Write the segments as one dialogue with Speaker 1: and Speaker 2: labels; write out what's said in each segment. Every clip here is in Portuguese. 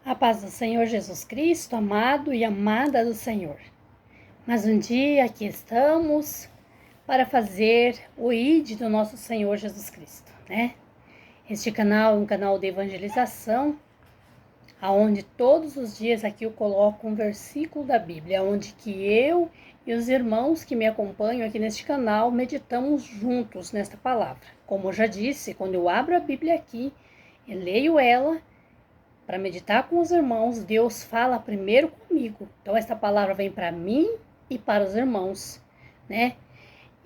Speaker 1: A paz do Senhor Jesus Cristo, amado e amada do Senhor. Mais um dia aqui estamos para fazer o ID do nosso Senhor Jesus Cristo, né? Este canal é um canal de evangelização, aonde todos os dias aqui eu coloco um versículo da Bíblia, onde que eu e os irmãos que me acompanham aqui neste canal meditamos juntos nesta palavra. Como eu já disse, quando eu abro a Bíblia aqui e leio ela, para meditar com os irmãos, Deus fala primeiro comigo. Então, essa palavra vem para mim e para os irmãos, né?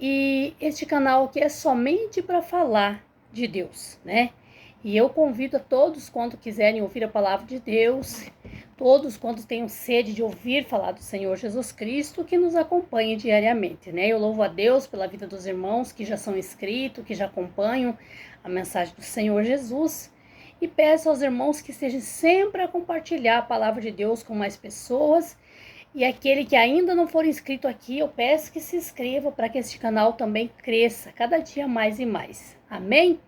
Speaker 1: E este canal aqui é somente para falar de Deus, né? E eu convido a todos quanto quiserem ouvir a palavra de Deus, todos quantos tenham sede de ouvir falar do Senhor Jesus Cristo, que nos acompanhem diariamente, né? Eu louvo a Deus pela vida dos irmãos que já são inscritos, que já acompanham a mensagem do Senhor Jesus. E peço aos irmãos que estejam sempre a compartilhar a palavra de Deus com mais pessoas. E aquele que ainda não for inscrito aqui, eu peço que se inscreva para que este canal também cresça cada dia mais e mais. Amém?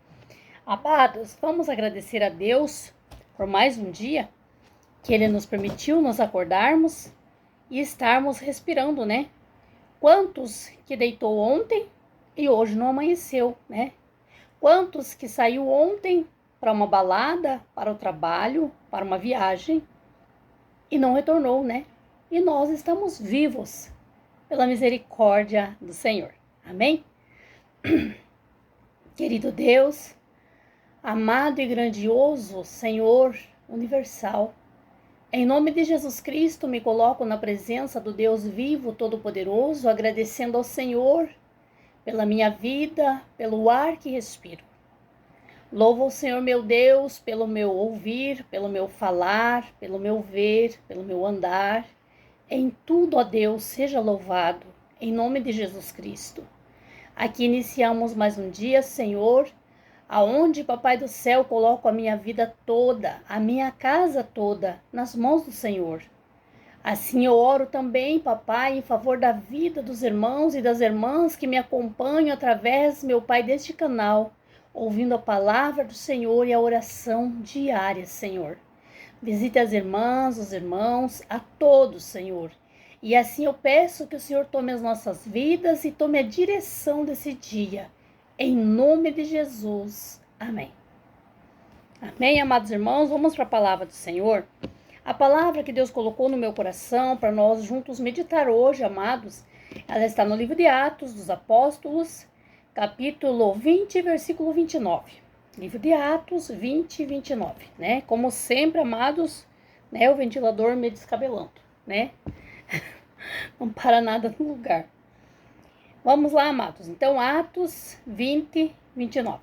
Speaker 1: Amados, vamos agradecer a Deus por mais um dia que Ele nos permitiu nos acordarmos e estarmos respirando, né? Quantos que deitou ontem e hoje não amanheceu, né? Quantos que saiu ontem para uma balada, para o trabalho, para uma viagem, e não retornou, né? E nós estamos vivos pela misericórdia do Senhor. Amém? Querido Deus, amado e grandioso Senhor universal, em nome de Jesus Cristo me coloco na presença do Deus vivo, todo-poderoso, agradecendo ao Senhor pela minha vida, pelo ar que respiro. Louvo o Senhor meu Deus pelo meu ouvir, pelo meu falar, pelo meu ver, pelo meu andar. Em tudo, ó Deus, seja louvado, em nome de Jesus Cristo. Aqui iniciamos mais um dia, Senhor, aonde, Papai do céu, coloco a minha vida toda, a minha casa toda, nas mãos do Senhor. Assim eu oro também, Papai, em favor da vida dos irmãos e das irmãs que me acompanham através, meu Pai, deste canal, ouvindo a palavra do Senhor e a oração diária, Senhor. Visite as irmãs, os irmãos, a todos, Senhor. E assim eu peço que o Senhor tome as nossas vidas e tome a direção desse dia. Em nome de Jesus. Amém. Amém, amados irmãos? Vamos para a palavra do Senhor. A palavra que Deus colocou no meu coração para nós juntos meditar hoje, amados, ela está no livro de Atos dos Apóstolos, capítulo 20, versículo 29. Livro de Atos 20 e 29, né? Como sempre, amados, né? O ventilador me descabelando, né? Não para nada no lugar. Vamos lá, amados. Então, Atos 20, 29.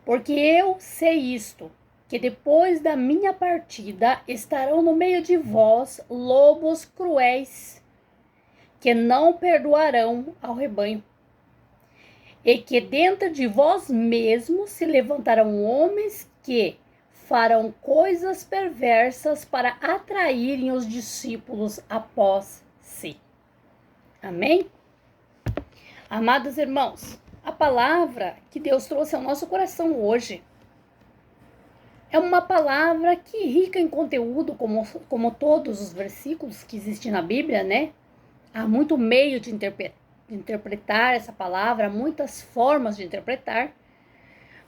Speaker 1: Porque eu sei isto, que depois da minha partida estarão no meio de vós lobos cruéis, que não perdoarão ao rebanho. E que dentro de vós mesmos se levantarão homens que farão coisas perversas para atraírem os discípulos após si. Amém? Amados irmãos, a palavra que Deus trouxe ao nosso coração hoje é uma palavra que é rica em conteúdo, como todos os versículos que existem na Bíblia, né? Há muito meio de interpretar essa palavra, há muitas formas de interpretar.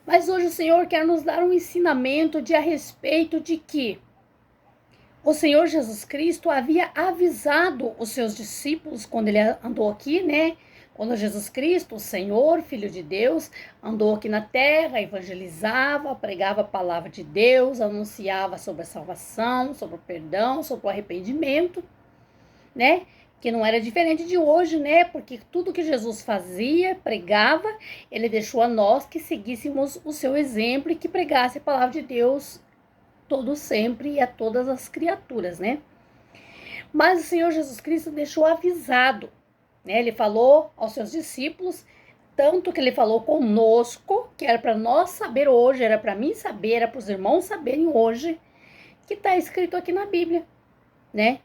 Speaker 1: Mas hoje o Senhor quer nos dar um ensinamento a respeito de que o Senhor Jesus Cristo havia avisado os seus discípulos quando ele andou aqui, né? Quando Jesus Cristo, o Senhor, Filho de Deus, andou aqui na terra, evangelizava, pregava a palavra de Deus, anunciava sobre a salvação, sobre o perdão, sobre o arrependimento, né? Que não era diferente de hoje, né? Porque tudo que Jesus fazia, pregava, ele deixou a nós que seguíssemos o seu exemplo e que pregasse a palavra de Deus todo sempre e a todas as criaturas, né? Mas o Senhor Jesus Cristo deixou avisado, né? Ele falou aos seus discípulos, tanto que ele falou conosco, que era para nós saber hoje, era para mim saber, era para os irmãos saberem hoje, que está escrito aqui na Bíblia, né?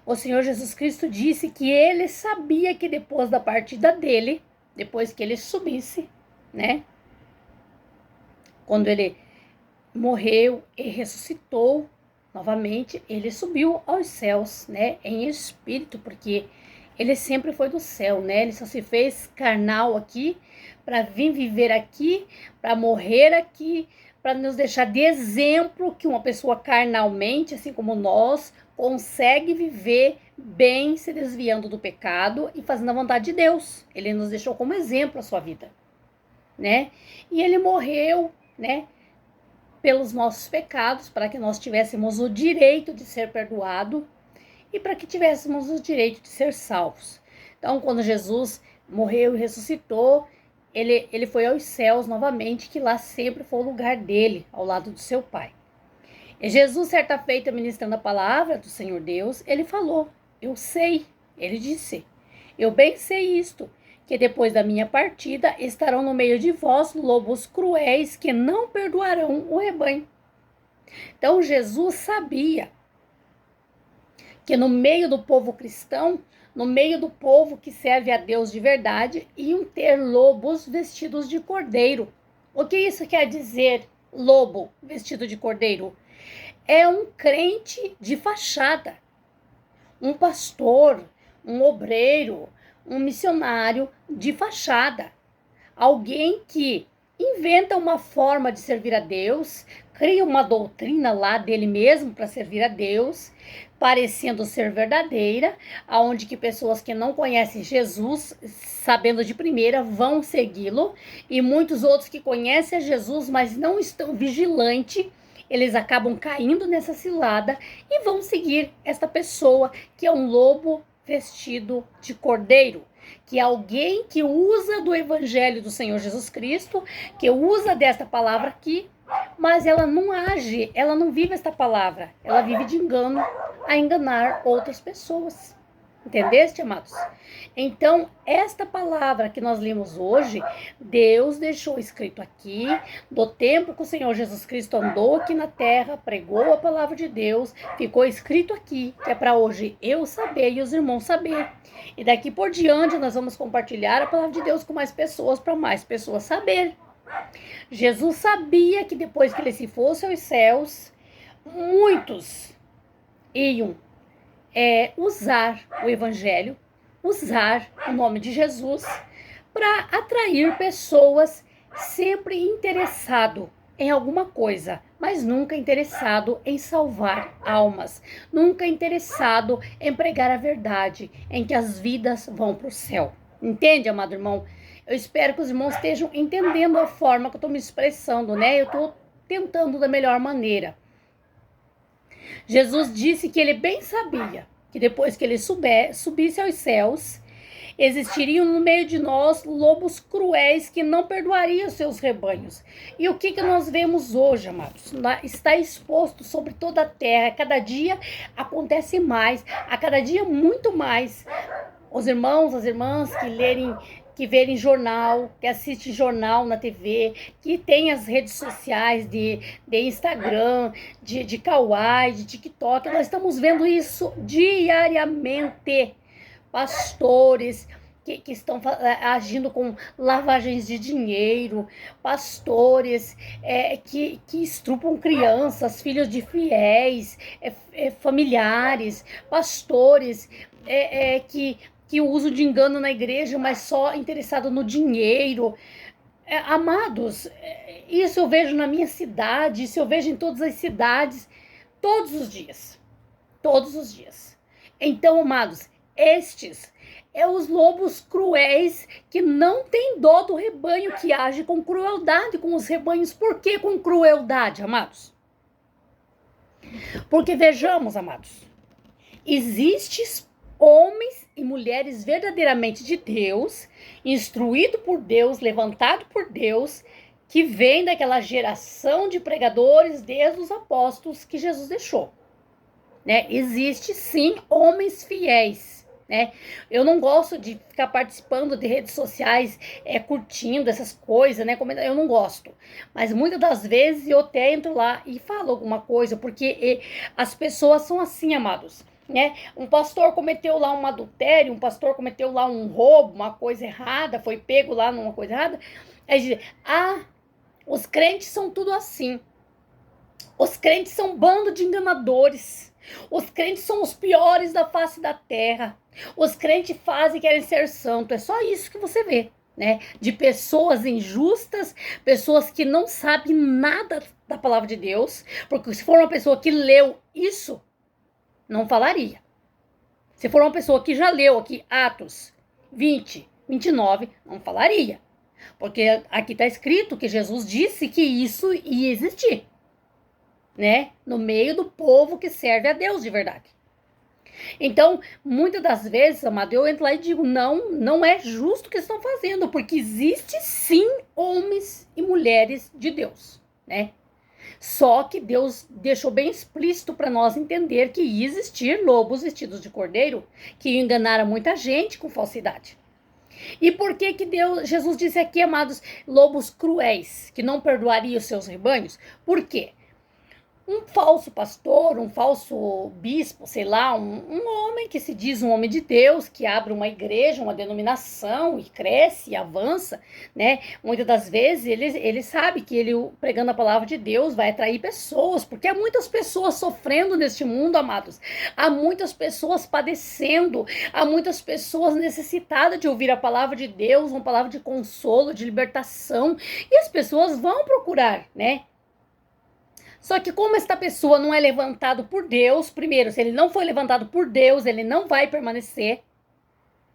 Speaker 1: O Senhor Jesus Cristo disse que ele sabia que depois da partida dele, depois que ele subisse, né? Quando ele morreu e ressuscitou novamente, ele subiu aos céus, né, em espírito, porque ele sempre foi do céu, né? Ele só se fez carnal aqui para vir viver aqui, para morrer aqui, para nos deixar de exemplo que uma pessoa carnalmente, assim como nós, consegue viver bem, se desviando do pecado e fazendo a vontade de Deus. Ele nos deixou como exemplo a sua vida, né? E ele morreu, né, pelos nossos pecados, para que nós tivéssemos o direito de ser perdoado e para que tivéssemos o direito de ser salvos. Então, quando Jesus morreu e ressuscitou, ele foi aos céus novamente, que lá sempre foi o lugar dele, ao lado do seu Pai. E Jesus, certa feita, ministrando a palavra do Senhor Deus, ele falou: eu sei, ele disse, eu bem sei isto, que depois da minha partida estarão no meio de vós lobos cruéis que não perdoarão o rebanho. Então Jesus sabia que no meio do povo cristão, no meio do povo que serve a Deus de verdade, iam ter lobos vestidos de cordeiro. O que isso quer dizer, lobo vestido de cordeiro? É um crente de fachada, um pastor, um obreiro, um missionário de fachada. Alguém que inventa uma forma de servir a Deus, cria uma doutrina lá dele mesmo para servir a Deus, parecendo ser verdadeira, aonde que pessoas que não conhecem Jesus, sabendo de primeira, vão segui-lo, e muitos outros que conhecem a Jesus, mas não estão vigilantes, eles acabam caindo nessa cilada e vão seguir esta pessoa que é um lobo vestido de cordeiro, que é alguém que usa do evangelho do Senhor Jesus Cristo, que usa desta palavra aqui, mas ela não age, ela não vive esta palavra, ela vive de engano a enganar outras pessoas. Entendeste, amados? Então, esta palavra que nós lemos hoje, Deus deixou escrito aqui, do tempo que o Senhor Jesus Cristo andou aqui na terra, pregou a palavra de Deus, ficou escrito aqui, que é para hoje eu saber e os irmãos saber. E daqui por diante nós vamos compartilhar a palavra de Deus com mais pessoas, para mais pessoas saber. Jesus sabia que depois que ele se fosse aos céus, muitos iam usar o evangelho, usar o nome de Jesus para atrair pessoas sempre interessado em alguma coisa, mas nunca interessado em salvar almas, nunca interessado em pregar a verdade, em que as vidas vão para o céu. Entende, amado irmão? Eu espero que os irmãos estejam entendendo a forma que eu estou me expressando, né? Eu estou tentando da melhor maneira. Jesus disse que ele bem sabia que depois que ele subisse aos céus, existiriam no meio de nós lobos cruéis que não perdoariam seus rebanhos. E o que nós vemos hoje, amados? Está exposto sobre toda a terra. Cada dia acontece mais, a cada dia muito mais. Os irmãos, as irmãs que verem jornal, que assistem jornal na TV, que tem as redes sociais de Instagram, de Kawaii, de TikTok, nós estamos vendo isso diariamente. Pastores que estão agindo com lavagens de dinheiro, pastores que estrupam crianças, filhos de fiéis, familiares, pastores que usam de engano na igreja, mas só interessado no dinheiro. Amados, isso eu vejo na minha cidade, isso eu vejo em todas as cidades, todos os dias. Todos os dias. Então, amados, estes os lobos cruéis que não têm dó do rebanho, que age com crueldade com os rebanhos. Por que com crueldade, amados? Porque vejamos, amados, existem homens e mulheres verdadeiramente de Deus, instruído por Deus, levantado por Deus, que vem daquela geração de pregadores desde os apóstolos que Jesus deixou. Né? Existe sim homens fiéis, né? Eu não gosto de ficar participando de redes sociais, curtindo essas coisas, né? Eu não gosto, mas muitas das vezes eu até entro lá e falo alguma coisa, porque as pessoas são assim, amados, né? Um pastor cometeu lá um adultério, um pastor cometeu lá um roubo, uma coisa errada, foi pego lá numa coisa errada, aí diz, os crentes são tudo assim. Os crentes são um bando de enganadores. Os crentes são os piores da face da terra. Os crentes fazem e querem ser santo. É só isso que você vê, né? De pessoas injustas, pessoas que não sabem nada da palavra de Deus. Porque se for uma pessoa que leu isso, não falaria. Se for uma pessoa que já leu aqui Atos 20, 29, não falaria. Porque aqui está escrito que Jesus disse que isso ia existir, né? No meio do povo que serve a Deus de verdade. Então, muitas das vezes, amado, eu entro lá e digo, não é justo o que estão fazendo, porque existe sim homens e mulheres de Deus, né? Só que Deus deixou bem explícito para nós entender que ia existir lobos vestidos de cordeiro que enganaram muita gente com falsidade. E por que Jesus disse aqui, amados, lobos cruéis, que não perdoaria os seus rebanhos? Por quê? Um falso pastor, um falso bispo, sei lá, um homem que se diz um homem de Deus, que abre uma igreja, uma denominação e cresce e avança, né? Muitas das vezes ele sabe que ele pregando a palavra de Deus vai atrair pessoas, porque há muitas pessoas sofrendo neste mundo, amados. Há muitas pessoas padecendo, há muitas pessoas necessitadas de ouvir a palavra de Deus, uma palavra de consolo, de libertação, e as pessoas vão procurar, né? Só que como esta pessoa não é levantado por Deus, primeiro, se ele não foi levantado por Deus, ele não vai permanecer,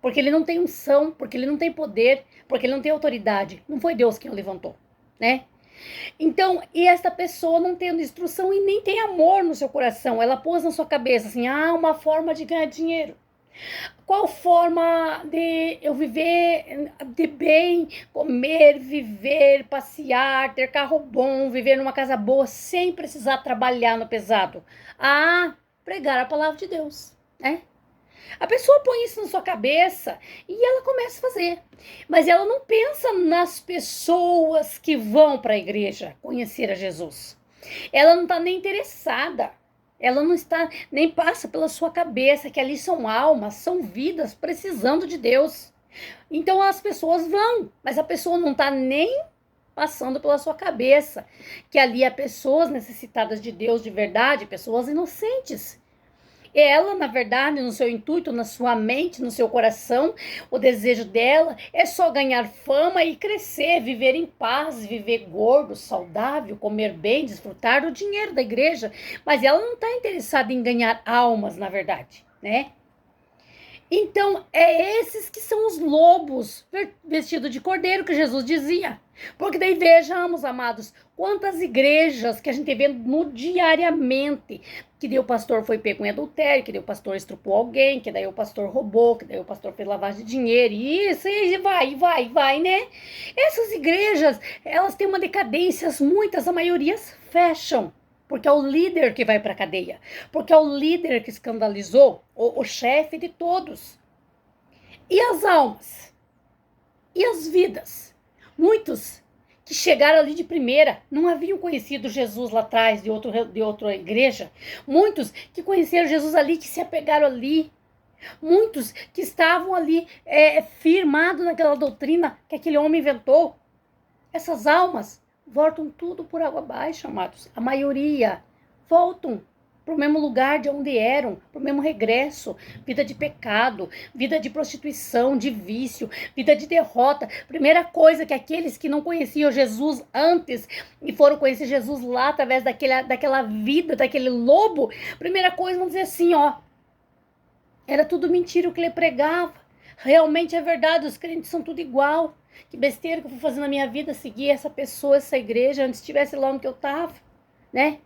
Speaker 1: porque ele não tem unção, porque ele não tem poder, porque ele não tem autoridade. Não foi Deus quem o levantou, né? Então, e esta pessoa não tendo instrução e nem tem amor no seu coração, ela pôs na sua cabeça assim, uma forma de ganhar dinheiro. Qual forma de eu viver de bem, comer, viver, passear, ter carro bom, viver numa casa boa, sem precisar trabalhar no pesado? Pregar a palavra de Deus, né? A pessoa põe isso na sua cabeça e ela começa a fazer. Mas ela não pensa nas pessoas que vão para a igreja conhecer a Jesus. Ela não está nem interessada. Ela não está, nem passa pela sua cabeça que ali são almas, são vidas precisando de Deus. Então as pessoas vão, mas a pessoa não está nem passando pela sua cabeça que ali há pessoas necessitadas de Deus de verdade, pessoas inocentes. Ela, na verdade, no seu intuito, na sua mente, no seu coração, o desejo dela é só ganhar fama e crescer, viver em paz, viver gordo, saudável, comer bem, desfrutar do dinheiro da igreja. Mas ela não está interessada em ganhar almas, na verdade, né? Então, é esses que são os lobos vestidos de cordeiro que Jesus dizia. Porque daí vejamos, amados, quantas igrejas que a gente vê no diariamente, que daí o pastor foi pego em adultério, que daí o pastor estrupou alguém, que daí o pastor roubou, que daí o pastor fez lavagem de dinheiro, e isso, e vai, né? Essas igrejas, elas têm uma decadência, muitas, a maioria fecham. Porque é o líder que vai para a cadeia. Porque é o líder que escandalizou o chefe de todos. E as almas? E as vidas? Muitos que chegaram ali de primeira não haviam conhecido Jesus lá atrás de outra igreja. Muitos que conheceram Jesus ali, que se apegaram ali. Muitos que estavam ali firmados naquela doutrina que aquele homem inventou. Essas almas voltam tudo por água abaixo, amados. A maioria voltam para o mesmo lugar de onde eram, para o mesmo regresso. Vida de pecado, vida de prostituição, de vício, vida de derrota. Primeira coisa que aqueles que não conheciam Jesus antes e foram conhecer Jesus lá através daquela vida, daquele lobo, primeira coisa vão dizer assim, era tudo mentira o que ele pregava. Realmente é verdade, os crentes são tudo igual. Que besteira que eu fui fazer na minha vida, seguir essa pessoa, essa igreja, antes estivesse lá onde eu estava, né?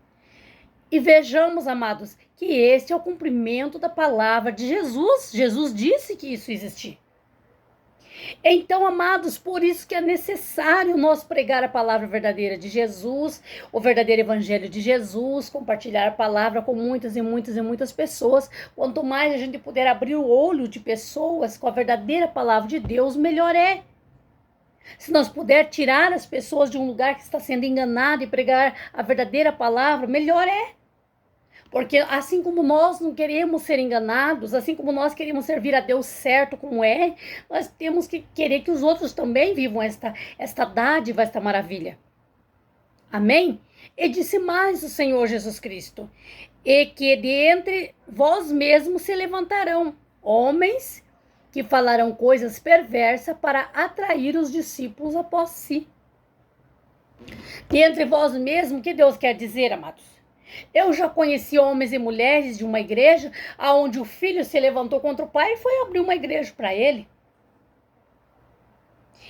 Speaker 1: E vejamos, amados, que este é o cumprimento da palavra de Jesus. Jesus disse que isso existia. Então, amados, por isso que é necessário nós pregar a palavra verdadeira de Jesus, o verdadeiro evangelho de Jesus, compartilhar a palavra com muitas e muitas e muitas pessoas. Quanto mais a gente puder abrir o olho de pessoas com a verdadeira palavra de Deus, melhor é. Se nós puder tirar as pessoas de um lugar que está sendo enganado e pregar a verdadeira palavra, melhor é. Porque assim como nós não queremos ser enganados, assim como nós queremos servir a Deus certo como é, nós temos que querer que os outros também vivam esta dádiva, esta maravilha. Amém? E disse mais o Senhor Jesus Cristo: e que de entre vós mesmos se levantarão homens que falarão coisas perversas para atrair os discípulos após si. De entre vós mesmos, o que Deus quer dizer, amados? Eu já conheci homens e mulheres de uma igreja onde o filho se levantou contra o pai e foi abrir uma igreja para ele.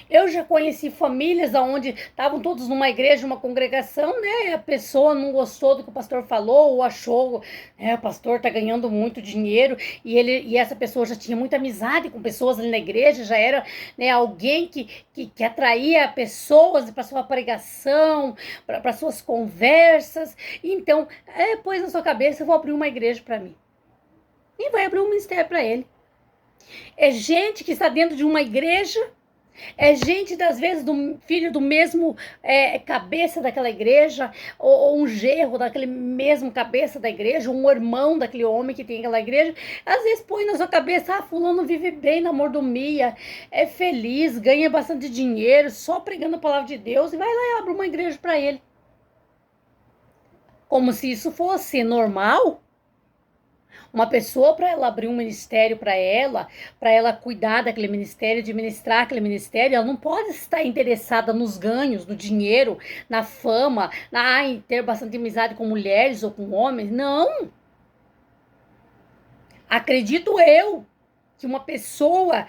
Speaker 1: Eu já conheci famílias onde estavam todos numa igreja, uma congregação, né? E a pessoa não gostou do que o pastor falou, ou achou, o pastor tá ganhando muito dinheiro, e essa pessoa já tinha muita amizade com pessoas ali na igreja, já era, né, alguém que atraía pessoas para sua pregação, para suas conversas. Então, pôs na sua cabeça: eu vou abrir uma igreja para mim. E vai abrir um ministério para ele. É gente que está dentro de uma igreja. É gente, às vezes, do filho do mesmo cabeça daquela igreja, ou um genro daquele mesmo cabeça da igreja, um irmão daquele homem que tem aquela igreja. Às vezes põe na sua cabeça: fulano vive bem na mordomia, é feliz, ganha bastante dinheiro, só pregando a palavra de Deus, e vai lá e abre uma igreja para ele. Como se isso fosse normal. Uma pessoa, para ela abrir um ministério para ela cuidar daquele ministério, administrar aquele ministério, ela não pode estar interessada nos ganhos, no dinheiro, na fama, em ter bastante amizade com mulheres ou com homens. Não! Acredito eu que uma pessoa,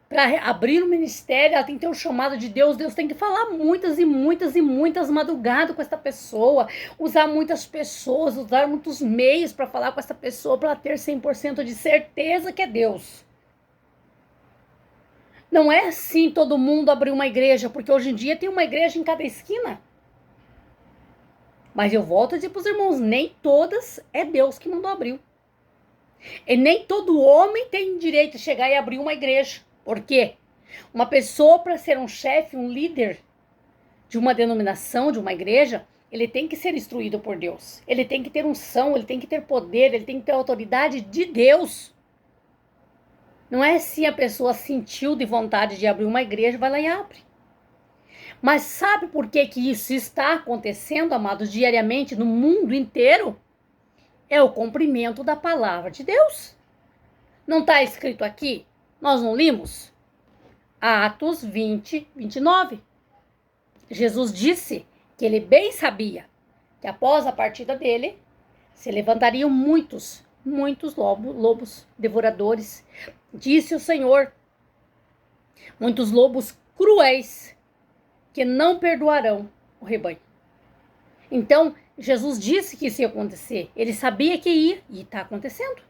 Speaker 1: para abrir um ministério, ela tem que ter o chamado de Deus. Deus tem que falar muitas e muitas e muitas madrugadas com essa pessoa, usar muitas pessoas, usar muitos meios para falar com essa pessoa, para ela ter 100% de certeza que é Deus. Não é assim todo mundo abrir uma igreja, porque hoje em dia tem uma igreja em cada esquina. Mas eu volto a dizer para os irmãos: nem todas é Deus que mandou abrir. E nem todo homem tem direito de chegar e abrir uma igreja. Por quê? Uma pessoa, para ser um chefe, um líder de uma denominação, de uma igreja, ele tem que ser instruído por Deus. Ele tem que ter unção, ele tem que ter poder, ele tem que ter autoridade de Deus. Não é assim: a pessoa sentiu de vontade de abrir uma igreja, vai lá e abre. Mas sabe por que isso está acontecendo, amados, diariamente no mundo inteiro? É o cumprimento da palavra de Deus. Não está escrito aqui? Nós não limos? Atos 20, 29. Jesus disse que ele bem sabia que após a partida dele, se levantariam muitos lobos devoradores. Disse o Senhor: muitos lobos cruéis que não perdoarão o rebanho. Então, Jesus disse que isso ia acontecer. Ele sabia que ia, e está acontecendo.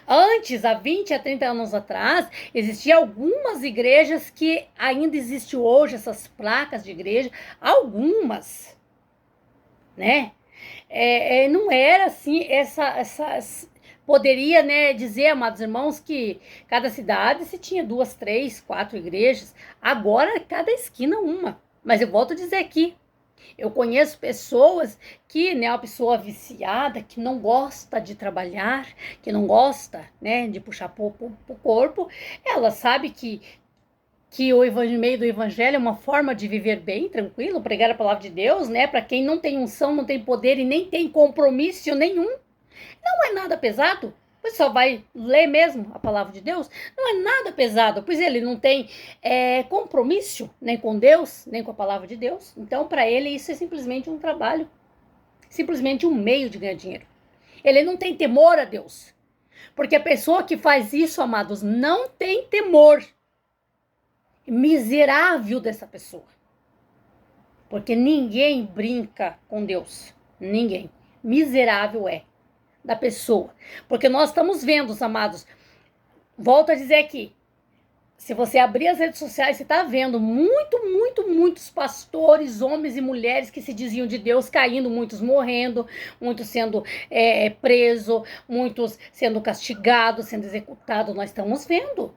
Speaker 1: Antes, há 20 a 30 anos atrás, existiam algumas igrejas que ainda existem hoje, essas placas de igreja, algumas, né? Não era assim, poderia, né, dizer, amados irmãos, que cada cidade se tinha 2, 3, 4 igrejas. Agora, cada esquina uma. Mas eu volto a dizer aqui, eu conheço pessoas que, né, uma pessoa viciada, que não gosta de trabalhar, que não gosta, né, de puxar pro corpo. Ela sabe que o meio do evangelho é uma forma de viver bem, tranquilo, pregar a palavra de Deus, né, para quem não tem unção, não tem poder e nem tem compromisso nenhum. Não é nada pesado. Você só vai ler mesmo a palavra de Deus. Não é nada pesado, pois ele não tem compromisso nem com Deus, nem com a palavra de Deus. Então, para ele, isso é simplesmente um trabalho, simplesmente um meio de ganhar dinheiro. Ele não tem temor a Deus, porque a pessoa que faz isso, amados, não tem temor. Miserável dessa pessoa, porque ninguém brinca com Deus, ninguém. Miserável é da pessoa, porque nós estamos vendo, amados, volto a dizer aqui, se você abrir as redes sociais, você está vendo muitos pastores, homens e mulheres que se diziam de Deus caindo, muitos morrendo, muitos sendo presos, muitos sendo castigados, sendo executados, nós estamos vendo.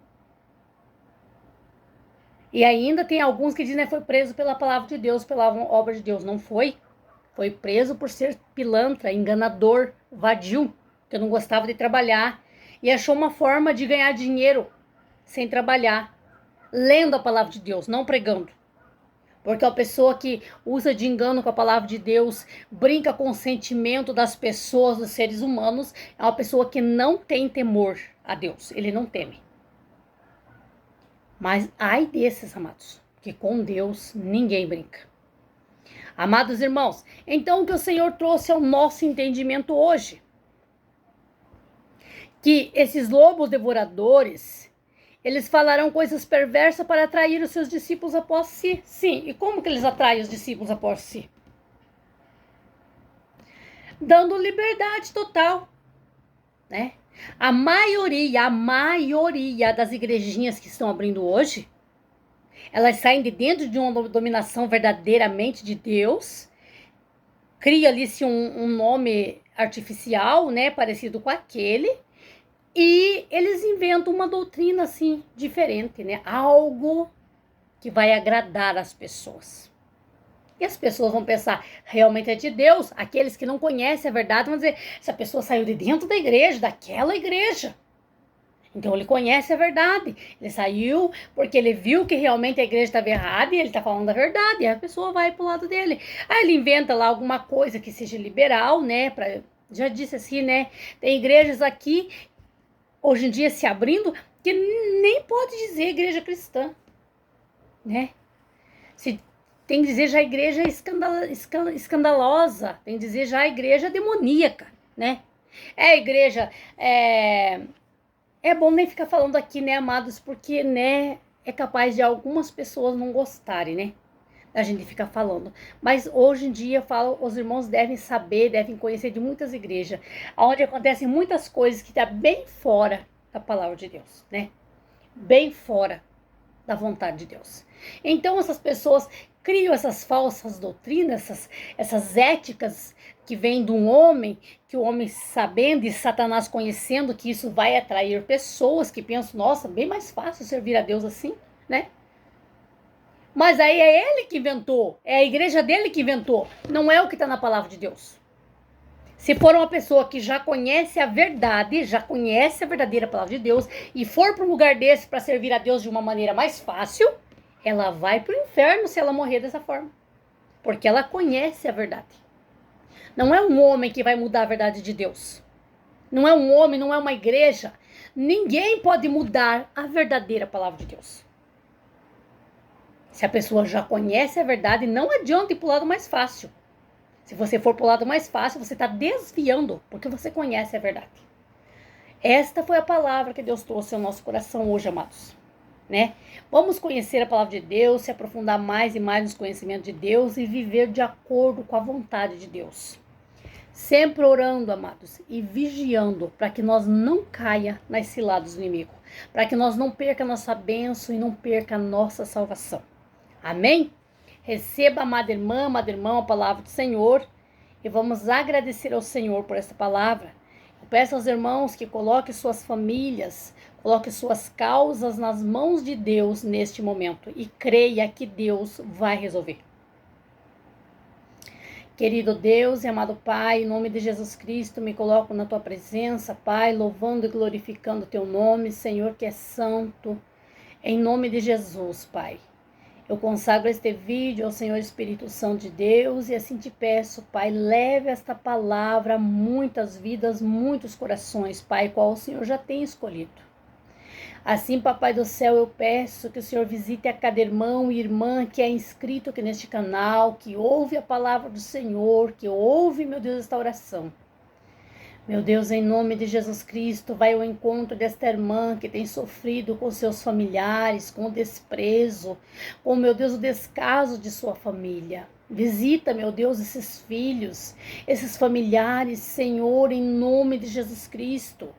Speaker 1: E ainda tem alguns que dizem que foi preso pela palavra de Deus, pela obra de Deus. Não foi. Foi preso por ser pilantra, enganador, vadio, que não gostava de trabalhar e achou uma forma de ganhar dinheiro sem trabalhar, lendo a palavra de Deus, não pregando. Porque a pessoa que usa de engano com a palavra de Deus, brinca com o sentimento das pessoas, dos seres humanos, é uma pessoa que não tem temor a Deus. Ele não teme. Mas ai desses, amados, que com Deus ninguém brinca. Amados irmãos, então o que o Senhor trouxe ao nosso entendimento hoje? Que esses lobos devoradores, eles falarão coisas perversas para atrair os seus discípulos após si. Sim, e como que eles atraem os discípulos após si? Dando liberdade total, né? A maioria das igrejinhas que estão abrindo hoje, elas saem de dentro de uma dominação verdadeiramente de Deus, cria ali-se um nome artificial, né, parecido com aquele, e eles inventam uma doutrina assim, diferente, né, algo que vai agradar as pessoas. E as pessoas vão pensar, realmente é de Deus. Aqueles que não conhecem a verdade vão dizer, essa pessoa saiu de dentro da igreja, daquela igreja. Então ele conhece a verdade. Ele saiu porque ele viu que realmente a igreja estava errada e ele está falando a verdade. E a pessoa vai pro lado dele. Aí ele inventa lá alguma coisa que seja liberal, né? Já disse assim, né? Tem igrejas aqui, hoje em dia se abrindo, que nem pode dizer igreja cristã, né? Tem que dizer já a igreja escandalosa, tem que dizer já a igreja demoníaca, né? A igreja é bom nem ficar falando aqui, né, amados, porque, né, é capaz de algumas pessoas não gostarem, né, a gente ficar falando. Mas hoje em dia, eu falo, os irmãos devem saber, devem conhecer de muitas igrejas, onde acontecem muitas coisas que tá bem fora da palavra de Deus, né? Bem fora da vontade de Deus. Então, essas pessoas criam essas falsas doutrinas, essas éticas que vêm de um homem, que o homem sabendo e Satanás conhecendo que isso vai atrair pessoas que pensam, nossa, bem mais fácil servir a Deus assim, né? Mas aí é ele que inventou, é a igreja dele que inventou, não é o que está na palavra de Deus. Se for uma pessoa que já conhece a verdade, já conhece a verdadeira palavra de Deus e for para um lugar desse para servir a Deus de uma maneira mais fácil, ela vai para o inferno se ela morrer dessa forma. Porque ela conhece a verdade. Não é um homem que vai mudar a verdade de Deus. Não é um homem, não é uma igreja. Ninguém pode mudar a verdadeira palavra de Deus. Se a pessoa já conhece a verdade, não adianta ir para o lado mais fácil. Se você for para o lado mais fácil, você está desviando, porque você conhece a verdade. Esta foi a palavra que Deus trouxe ao nosso coração hoje, amados. Né? Vamos conhecer a palavra de Deus, se aprofundar mais e mais nos conhecimentos de Deus e viver de acordo com a vontade de Deus. Sempre orando, amados, e vigiando para que nós não caia nas ciladas do inimigo, para que nós não perca a nossa bênção e não perca a nossa salvação. Amém? Receba, amada irmã, amado irmão, a palavra do Senhor e vamos agradecer ao Senhor por essa palavra. Eu peço aos irmãos que coloquem suas famílias, coloquem suas causas nas mãos de Deus neste momento e creia que Deus vai resolver. Querido Deus e amado Pai, em nome de Jesus Cristo, me coloco na Tua presença, Pai, louvando e glorificando o Teu nome, Senhor, que é santo, em nome de Jesus, Pai. Eu consagro este vídeo ao Senhor Espírito Santo de Deus e assim te peço, Pai, leve esta palavra a muitas vidas, muitos corações, Pai, qual o Senhor já tem escolhido. Assim, Papai do céu, eu peço que o Senhor visite a cada irmão e irmã que é inscrito aqui neste canal, que ouve a palavra do Senhor, que ouve, meu Deus, esta oração. Meu Deus, em nome de Jesus Cristo, vai ao encontro desta irmã que tem sofrido com seus familiares, com o desprezo, com, meu Deus, o descaso de sua família. Visita, meu Deus, esses filhos, esses familiares, Senhor, em nome de Jesus Cristo.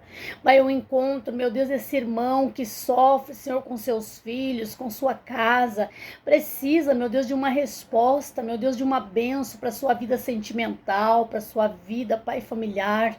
Speaker 1: Vai ao encontro, meu Deus, esse irmão que sofre, Senhor, com seus filhos, com sua casa. Precisa, meu Deus, de uma resposta, meu Deus, de uma bênção para sua vida sentimental, para sua vida, Pai, familiar.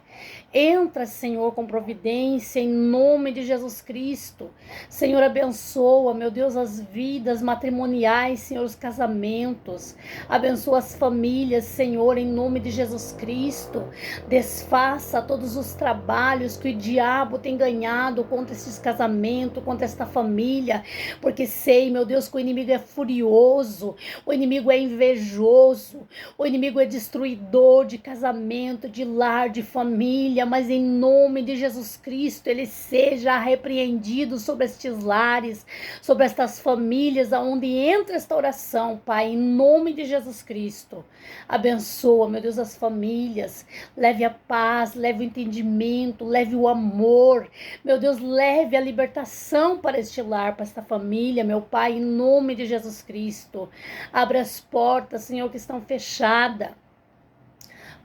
Speaker 1: Entra, Senhor, com providência, em nome de Jesus Cristo. Senhor, abençoa, meu Deus, as vidas matrimoniais, Senhor, os casamentos. Abençoa as famílias, Senhor, em nome de Jesus Cristo. Desfaça todos os trabalhos que o diabo tem ganhado contra esses casamentos, contra esta família, porque sei, meu Deus, que o inimigo é furioso, o inimigo é invejoso, o inimigo é destruidor de casamento, de lar, de família, mas em nome de Jesus Cristo, ele seja repreendido sobre estes lares, sobre estas famílias, aonde entra esta oração, Pai, em nome de Jesus Cristo. Abençoa, meu Deus, as famílias, leve a paz, leve o entendimento, leve o amor, meu Deus, leve a libertação para este lar, para esta família, meu Pai, em nome de Jesus Cristo. Abra as portas, Senhor, que estão fechadas.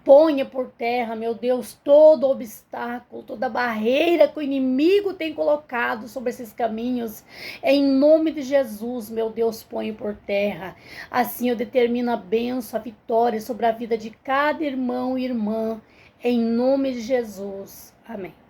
Speaker 1: Ponha por terra, meu Deus, todo obstáculo, toda barreira que o inimigo tem colocado sobre esses caminhos. Em nome de Jesus, meu Deus, ponha por terra. Assim eu determino a bênção, a vitória sobre a vida de cada irmão e irmã. Em nome de Jesus. Amém.